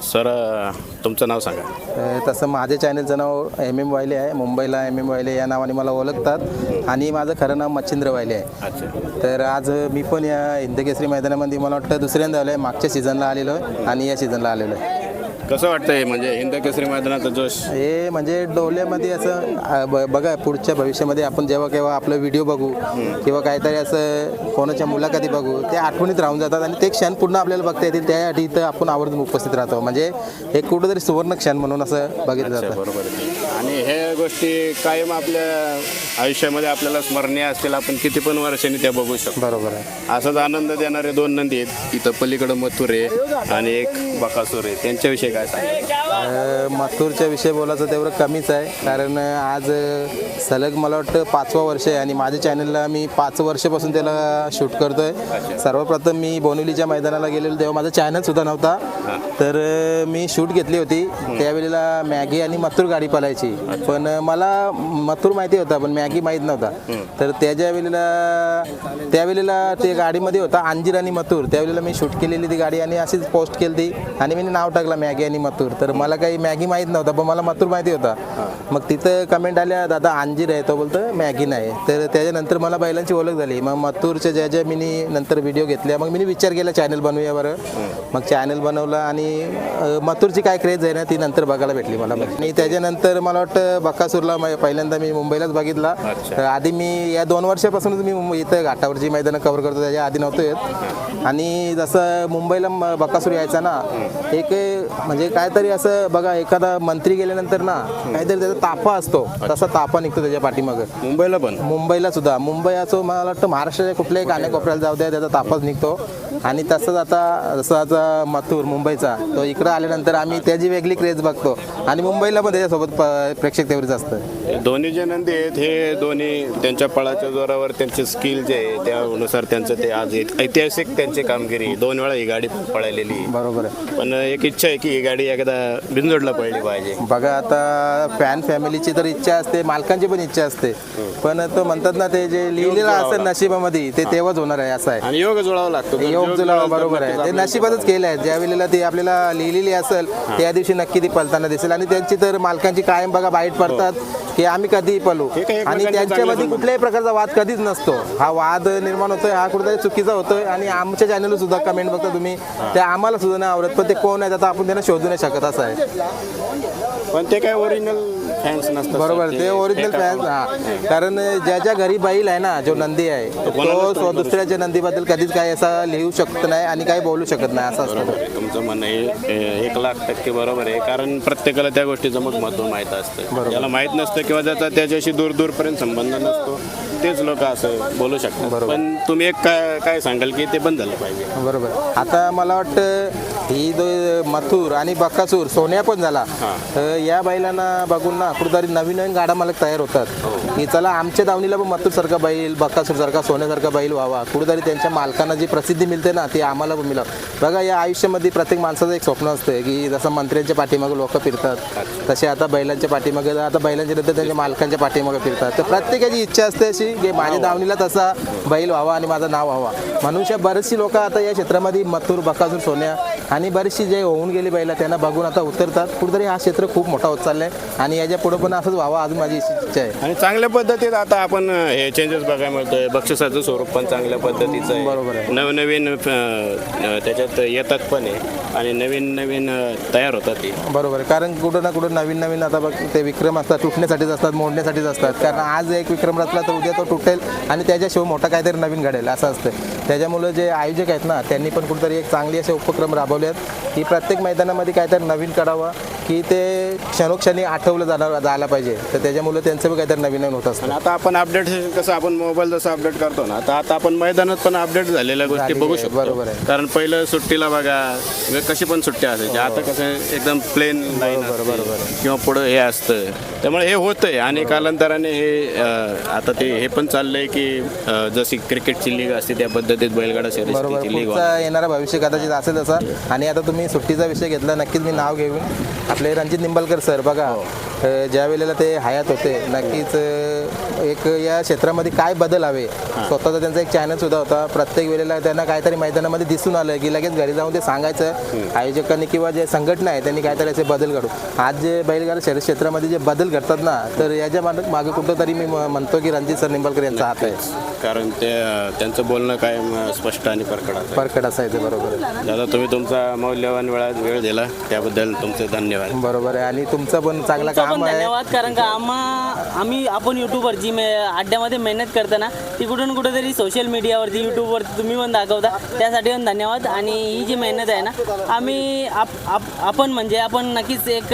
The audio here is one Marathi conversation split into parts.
सर तुमचं नाव सांगा. तसं माझ्या चॅनलचं नाव MM वायले आहे. मुंबईला MM वायले या नावाने मला ओळखतात आणि माझं खरं नाव मच्छिंद्र वायले आहे. अच्छा. तर आज मी पण या हिंदकेसरी मैदानामध्ये मला वाटतं दुसऱ्यांदा आलो आहे. मागच्या सीझनला आलेलो आहे आणि या सीझनला आलेलो आहे. कसं वाटतंय म्हणजे हिंदकेसरी मैदानाचा जोश? हे म्हणजे डोल्यामध्ये असं बघा, पुढच्या भविष्यामध्ये आपण जेव्हा केव्हा आपलं व्हिडिओ बघू किंवा काहीतरी असं कोणाच्या मुलाखती बघू, ते आठवणीत राहून जातात आणि ते क्षण पुन्हा आपल्याला बघता येतील. त्यासाठी इथं आपण आवर्जून उपस्थित राहतो. म्हणजे एक कुठंतरी सुवर्ण क्षण म्हणून असं बघितलं जातं. बरोबर आहे. आणि ह्या गोष्टी कायम आपल्या आयुष्यामध्ये आपल्याला स्मरणीय असतील. आपण किती पण वर्षांनी त्या बघू शकतो. बरोबर आहे. असाच आनंद देणारे 2 नंदी आहेत इथं. पलीकडं मथुर आहे आणि एक बकासूर आहे. त्यांच्याविषयी काय सांगा? मथुरच्या विषयी बोलायचं तेवढं कमीच आहे, कारण आज सलग मला वाटतं 5वं वर्ष आहे आणि माझ्या चॅनलला मी 5 वर्षापासून त्याला शूट करतोय. सर्वप्रथम मी बोनिवलीच्या मैदानाला गेलेलो तेव्हा माझा चॅनलसुद्धा नव्हता. तर मी शूट घेतली होती. त्यावेळेला मॅगी आणि मथुर गाडी पळायची, पण मला मथुर माहिती होता पण मॅगी माहीत नव्हता. तर त्यावेळेला ते गाडीमध्ये होता अंजीर आणि मथुर. त्यावेळेला मी शूट केलेली ती गाडी आणि अशीच पोस्ट केली ती आणि मी नाव टाकलं मॅगी आणि मथुर. तर मला काही मॅगी माहीत नव्हता पण मला मथुर माहिती होता. मग तिथं कमेंट आल्या, दादा अंजीर आहे, तो बोलतो मॅगी नाही. तर त्याच्यानंतर मला बैलांची ओळख झाली. मग मथुरच्या ज्या मी नंतर व्हिडिओ घेतल्या, मग मी विचार केला चॅनल बनवूया बरं. मग चॅनल बनवलं आणि मथुरची काय क्रेज आहे ना ती नंतर बघायला भेटली मला. आणि त्याच्यानंतर मला वाटतं बकासूरला पहिल्यांदा मी मुंबईलाच बघितला. आधी मी या 2 वर्षापासूनच मी इथं घाटावरची मैदानं कव्हर करतो, त्याच्या आधी नव्हतं येत. आणि जसं मुंबईला बकासूर यायचा ना, एक म्हणजे काहीतरी असं बघा, एखादा मंत्री गेल्यानंतर ना काहीतरी त्याचा ताफा असतो, तसा ताफा निघतो त्याच्या पाठीमागं. मुंबईला पण? मुंबईला सुद्धा, मुंबई असो मला वाटतं महाराष्ट्राच्या कुठल्याही कानाकोपऱ्याला जाऊ द्या त्याचा ताफाच निघतो. आणि तसंच आता जसं आता मथुर मुंबईचा, तो इकडं आल्यानंतर आम्ही त्याची वेगळी क्रेज बघतो आणि मुंबईला पण त्याच्यासोबत प्रेक्षक तेवढेच असतं. दोन्ही जे नंदी आहेत हे दोन्ही त्यांच्या पळाच्या जोरावर त्यांचे स्किल जे आहे त्यानुसार त्यांचं ते आज ऐतिहासिक त्यांची कामगिरी. 2 वेळा ही गाडी पळालेली. बरोबर आहे. पण एक इच्छा आहे की ही गाडी एकदा बिनजोडला पळली पाहिजे. बघा आता फॅन फॅमिलीची तर इच्छा असते, मालकांची पण इच्छा असते, पण तो म्हणतात ना ते जे लिहिलेलं असेल नशिबामध्ये ते तेव्हाच होणार आहे असं आहे. आणि योग जुळावा लागतो. योग जुळावा, बरोबर आहे. ते नशिबातच केलं आहे. ज्या वेळेला ती आपल्याला लिहिलेली असेल त्या दिवशी नक्की ती पळताना दिसेल. आणि त्यांची तर मालकांची कायम बघा बाईट पडतात की आम्ही कधीही पळू, आणि त्यांच्यामध्ये कुठल्याही प्रकारचा वाद कधीच नसतो. हा वाद निर्माण होतोय हा कुठेतरी चुकीचा होतोय. आणि आमच्या चॅनलवर सुद्धा कमेंट बघता तुम्ही, ते आम्हाला सुद्धा नाही आवडत, पण ते कोण आहेत आता आपण त्यांना शोधू नाही शकत असं आहे. पण ते काय ओरिजिनल फॅन्स नसतात. बरोबर, ते ओरिजिनल फॅन्स. हा, कारण ज्याच्या घरी बैल आहे ना, जो नंदी आहे तो दुसऱ्याच्या नंदीबद्दल कधीच काही असा लिहू शकत नाही आणि काही बोलू शकत नाही असं असतं. तुमचं म्हणणं हे 1,00,000% बरोबर आहे. कारण प्रत्येकाला त्या गोष्टीचं मग महत्त्व माहीत असतं. ज्याला माहीत नसतं किंवा ज्याचा त्याच्याशी दूरपर्यंत संबंध नसतो तेच लोक असं बोलू शकतात. पण तुम्ही एक काय सांगाल की ते बंद झालं पाहिजे? बरोबर. आता मला वाटतं ही मथुर आणि बकासूर सोन्या पण झाला. या बैलांना बघून ना कुठेतरी नवीन गाडा मालक तयार होतात की चला आमच्या दावणीला पण मथुर सारखा बैल, बकासूर सारखा, सोन्यासारखा बैल व्हावा. कुठेतरी त्यांच्या मालकांना जी प्रसिद्धी मिळते ना ती आम्हाला पण मिळावं. बघा या आयुष्यामध्ये प्रत्येक माणसाचं एक स्वप्न असतं की जसं मंत्र्यांच्या पाठीमागे लोक फिरतात तसे आता बैलांच्या पाठीमागे, आता बैलांच्या नंतर त्यांच्या मालकांच्या पाठीमागे फिरतात. तर प्रत्येकाची इच्छा असते अशी की माझ्या दावणीला तसा बैल व्हावा आणि माझं नाव व्हावा. म्हणून बरीचशी लोक आता या क्षेत्रामध्ये मथुर, बकासूर, सोन्या आणि बरीचशी जे होऊन गेली बैला त्यांना बघून आता उतरतात. कुठेतरी हा क्षेत्र खूप मोठा होत चाललाय आणि याच्या पुढे पण असंच व्हावं अजून माझी इच्छा आहे. आणि चांगल्या पद्धतीत आता आपण हे चेंजेस बघायला मिळतोय. बक्षिसाचं स्वरूप पण चांगल्या पद्धतीचं आहे. बरोबर आहे. नवनवीन त्याच्यात येतात पण आहे आणि नवीन तयार होतात ते. बरोबर आहे. कारण कुठं ना कुठं नवीन आता बघ ते विक्रम असतात, तुटण्यासाठीच असतात, मोडण्यासाठीच असतात. कारण आज एक विक्रम रचला तर उद्या तो तुटेल आणि त्याच्याशिवाय मोठा काहीतरी नवीन घडेल असं असतं. त्याच्यामुळे जे आयोजक आहेत ना त्यांनी पण कुठेतरी एक चांगली असे उपक्रम राबवले आहेत की प्रत्येक मैदानामध्ये काहीतरी नवीन करावं की ते क्षणोक्षणी आठवलं जायला पाहिजे. तर त्याच्यामुळे त्यांचं पण काहीतरी नवीन होत असतं. आता आपण अपडेट कसं आपण मोबाईल जसं अपडेट करतो ना, तर आता आपण मैदानात पण अपडेट झालेल्या गोष्टी बघू शकतो. बरोबर आहे. कारण पहिलं सुट्टीला बघा कशी पण सुट्टी असायची, आता कसं एकदम प्लेन लाईन किंवा पुढं हे असतं. त्यामुळे हे होतंय आणि कालांतराने हे आता हे पण चाललंय की जशी क्रिकेटची लीग असते त्या पद्धतीत बैलगाडा शर्यतीची लीग येणारा भविष्य कदाचित असेल तसा. आणि आता तुम्ही सुट्टीचा विषय घेतला, नक्कीच मी नाव घेऊन आपले रणजित निंबाळकर सर बघा ज्या वेळेला ते हयात होते नक्कीच एक या क्षेत्रामध्ये काय बदल हवे स्वतःचा त्यांचा एक चॅनल सुद्धा होता. प्रत्येक वेळेला त्यांना काहीतरी मैदानामध्ये दिसून आलं की लगेच घरी जाऊन ते सांगायचं आयोजकांनी किंवा जे संघटना आहे त्यांनी काहीतरी असे बदल घडू. आज जे बैलगाडा शर्यत क्षेत्रामध्ये जे बदल घडतात ना तर याच्या मागे कुठंतरी मी म्हणतो की रणजित सर निंबाळकर यांचा हात आहे. कारण ते त्यांचं बोलणं कायम स्पष्ट आणि परखड असायचं. बरोबर आहे दादा, तुम्ही तुमचा मौल्यवान वेळ दिला त्याबद्दल तुमचे धन्यवाद. बरोबर आहे. आणि तुमचं पण चांगलं काम आहे. धन्यवाद. कारण का आपण युट्यूबवर जी अड्ड्यामध्ये मेहनत करताना ती कुठून कुठेतरी सोशल मीडियावरती युट्यूबवरती तुम्ही पण दाखवता त्यासाठी पण धन्यवाद. आणि ही जी मेहनत आहे ना आपण नक्कीच एक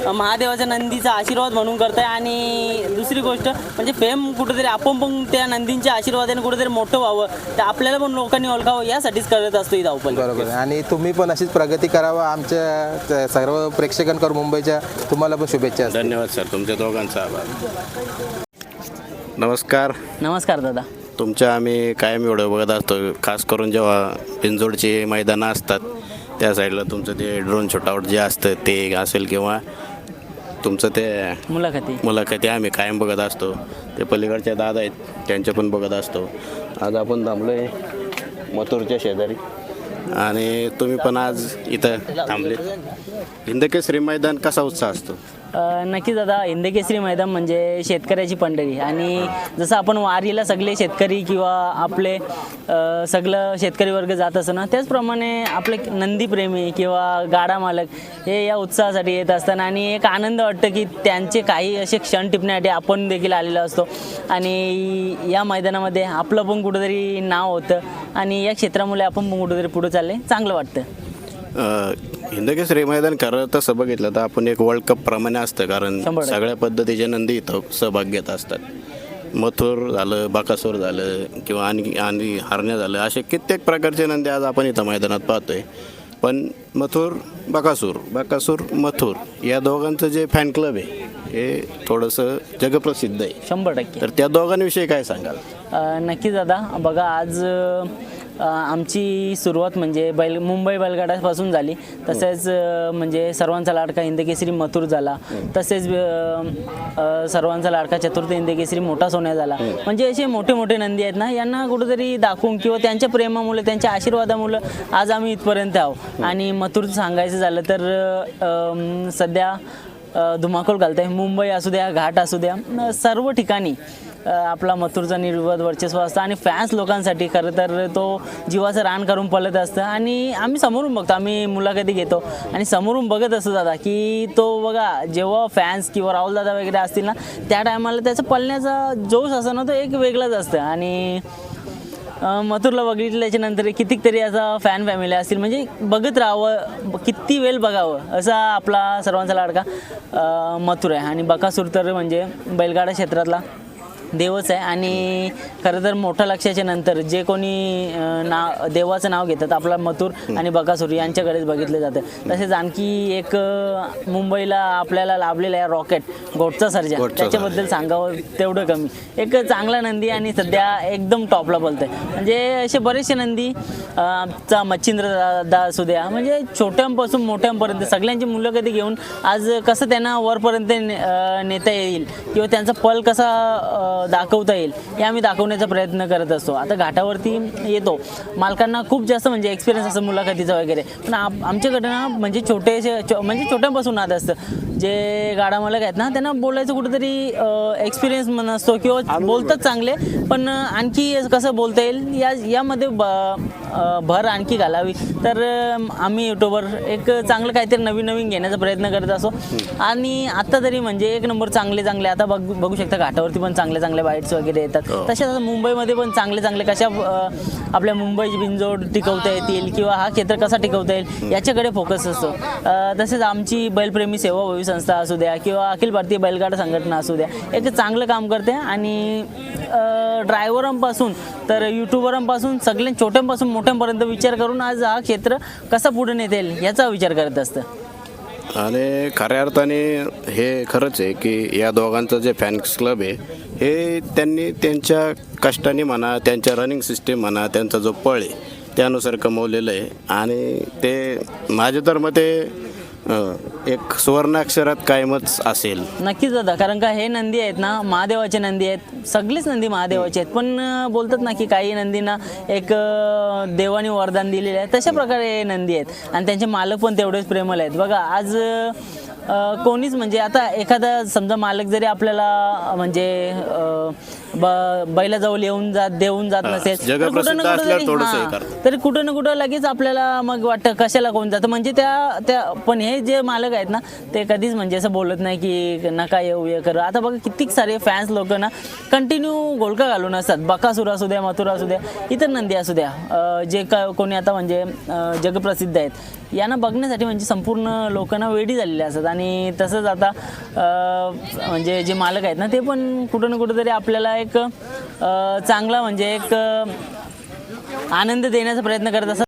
महादेवाच्या नंदीचा आशीर्वाद म्हणून करताय. आणि दुसरी गोष्ट म्हणजे फेम कुठेतरी आपण पण त्या नंदींच्या आशीर्वादाने कुठेतरी मोठं व्हावं तर आपल्याला पण लोकांनी ओळखावं यासाठीच करत असतो ही धावपळ. बरोबर आहे. आणि तुम्ही पण अशीच प्रगती करावा. आमच्या सर्व प्रेक्षकांकडून मुंबईच्या तुम्हाला पण शुभेच्छा. धन्यवाद सर, तुमच्या दोघांचा आभार. नमस्कार दादा. तुमच्या आम्ही कायम व्हिडिओ बघत असतो, खास करून जेव्हा पिंजोडची मैदानं असतात त्या साईडला तुमचं ते ड्रोन शूटआउट जे असतं ते असेल किंवा तुमचं ते मुलाखती आम्ही कायम बघत असतो. ते पलीकडचे दादा आहेत त्यांचे पण बघत असतो. आज आपण थांबलो आहे मथुरच्या शेजारी आणि तुम्ही पण आज इथं थांबले. हिंदकेसरी मैदान कसा उत्साह असतो? नक्कीच दादा, हिंदकेसरी मैदान म्हणजे शेतकऱ्याची पंढरी. आणि जसं आपण वारीला सगळे शेतकरी किंवा आपले सगळं शेतकरी वर्ग जात असतो ना त्याचप्रमाणे आपले नंदीप्रेमी किंवा गाडा मालक हे या उत्साहासाठी येत असताना आणि एक आनंद वाटतं की त्यांचे काही असे क्षण टिपण्यासाठी आपण देखील आलेलो असतो. आणि या मैदानामध्ये आपलं पण कुठंतरी नाव होतं आणि या क्षेत्रामुळे आपण पण कुठंतरी पुढे चालले चांगलं वाटतं. हिंदकेसरी मैदान खरं तसं बघितलं तर आपण एक वर्ल्ड कप प्रमाणे असतं, कारण सगळ्या पद्धतीचे नंदी इथं सहभाग घेत असतात. मथुर झालं, बकासूर झालं किंवा आणि हरण्या झालं, असे कित्येक प्रकारचे नंदी आज आपण इथं मैदानात पाहतोय. पण मथुर बकासूर मथुर या दोघांचं जे फॅन क्लब आहे हे थोडंसं जगप्रसिद्ध आहे 100%. तर त्या दोघांविषयी काय सांगाल? नक्कीच दादा, बघा आज आमची सुरुवात म्हणजे मुंबई बैलगाड्यापासून झाली. तसेच म्हणजे सर्वांचा लाडका हिंदकेसरी मथुर झाला, तसेच सर्वांचा लाडका चतुर्थ हिंदकेसरी मोठा सोन्या झाला. म्हणजे असे मोठे मोठे नंदी आहेत ना यांना कुठेतरी दाखवून किंवा त्यांच्या प्रेमामुळे त्यांच्या आशीर्वादामुळे आज आम्ही इथपर्यंत आहोत. आणि मथुर सांगायचं झालं तर सध्या धुमाकूळ घालतंय. मुंबई असू द्या, घाट असू द्या, सर्व ठिकाणी आपला मथुरचा निर्विवाद वर्चस्व असतं. आणि फॅन्स लोकांसाठी खरं तर तो जीवाचं रान करून पळत असतं. आणि आम्ही समोरून बघतो, आम्ही मुलाखती घेतो आणि समोरून बघत असतो दादा की तो बघा जेव्हा फॅन्स किंवा राहुल दादा वगैरे असतील ना त्या टायमाला त्याचा पळण्याचा जोश असं ना तो एक वेगळाच असतं. आणि मथुरला बघितल्याच्या नंतर कितीतरी असा फॅन फॅमिली असतील म्हणजे बघत राहावं, किती वेळ बघावं असा आपला सर्वांचा लाडका मथुर आहे. आणि बकासूर तर म्हणजे बैलगाडा क्षेत्रातला देवच आहे. आणि खरं तर मोठ्या लक्षाच्या नंतर जे कोणी देवाचं नाव घेतात आपला मथुर आणि बकासूर यांच्याकडेच बघितले जातं. तसेच आणखी एक मुंबईला आपल्याला लाभलेला आहे रॉकेट घोटचा सर्जा, त्याच्याबद्दल सांगावं तेवढं कमी. एक चांगला नंदी आणि सध्या एकदम टॉपला बोलतंय. म्हणजे असे बरेचसे नंदी मच्छिंद्र दादा असू द्या, म्हणजे छोट्यांपासून मोठ्यांपर्यंत सगळ्यांची मुलाखती घेऊन आज कसं त्यांना वरपर्यंत नेता येईल किंवा त्यांचा पल कसा दाखवता येईल हे आम्ही दाखवण्याचा प्रयत्न करत असतो. आता घाटावरती येतो, मालकांना खूप जास्त म्हणजे एक्सपिरियन्स असतं मुलाखतीचा वगैरे, पण आमच्याकडे ना म्हणजे छोट्यांपासून नाद असतं. जे गाडा मालक आहेत ना त्यांना बोलायचं कुठेतरी एक्सपिरियन्स नसतो किंवा बोलतात चांगले, पण आणखी कसं बोलता येईल यामध्ये भर आणखी घालावी. तर आम्ही युट्यूबवर एक चांगलं काहीतरी नवीन घेण्याचा प्रयत्न करत असतो. आणि आता तरी म्हणजे एक नंबर चांगले आता बघू शकता घाटावरती पण चांगले बाईट्स वगैरे येतात. तसेच आता मुंबईमध्ये पण चांगले कशा आपल्या मुंबईची बिंजोड टिकवता येतील किंवा हा क्षेत्र कसा टिकवता येईल याच्याकडे फोकस असतो. तसेच आमची बैलप्रेमी सेवाभावी संस्था असू द्या किंवा अखिल भारतीय बैलगाडा संघटना असू द्या एक चांगलं काम करते. आणि ड्रायव्हरांपासून तर यूट्यूबरांपासून सगळ्या छोट्यांपासून मोठ्यांपर्यंत विचार करून आज हा क्षेत्र कसा पुढे नेता येईल याचा विचार करत असतं. आणि खऱ्या अर्थाने हे खरंच आहे की या दोघांचं जे फॅन्स क्लब आहे हे त्यांनी त्यांच्या कष्टाने म्हणा, त्यांच्या रनिंग सिस्टीम म्हणा, त्यांचा जो पळ आहे त्यानुसार कमवलेलं आहे. आणि ते माझ्या तर मते एक सुवर्णाक्षरात कायमच असेल. नक्कीच दादा, कारण का हे नंदी आहेत ना महादेवाचे नंदी आहेत, सगळेच नंदी महादेवाचे आहेत. पण बोलतात ना की काही नंदींना एक देवाने वरदान दिलेले आहे, तशा प्रकारे हे नंदी आहेत आणि त्यांचे मालक पण तेवढेच प्रेमळ आहेत. बघा आज कोणीच म्हणजे आता एखादा समजा मालक जरी आपल्याला म्हणजे बैलाजवळ देऊन जात नसेल तर कुठं ना कुठं तरी कुठं ना कुठं लगेच आपल्याला मग वाटतं कशाला कोण जातं, म्हणजे त्या पण हे जे मालक आहेत ना ते कधीच म्हणजे असं बोलत नाही की नका येऊ हे करू. आता बघा किती सारे फॅन्स लोक ना कंटिन्यू घोळका घालून असतात, बकासूर असू द्या, मथुरा असू द्या, इतर नंदी असू द्या, जे कोणी आता म्हणजे जगप्रसिद्ध आहेत यांना बघण्यासाठी म्हणजे संपूर्ण लोकांना वेडी झालेली असतात. आणि तसंच आता म्हणजे जे मालक आहेत ना ते पण कुठं ना कुठं तरी आपल्याला एक चांगला म्हणजे एक आनंद देण्याचा प्रयत्न करत असतात.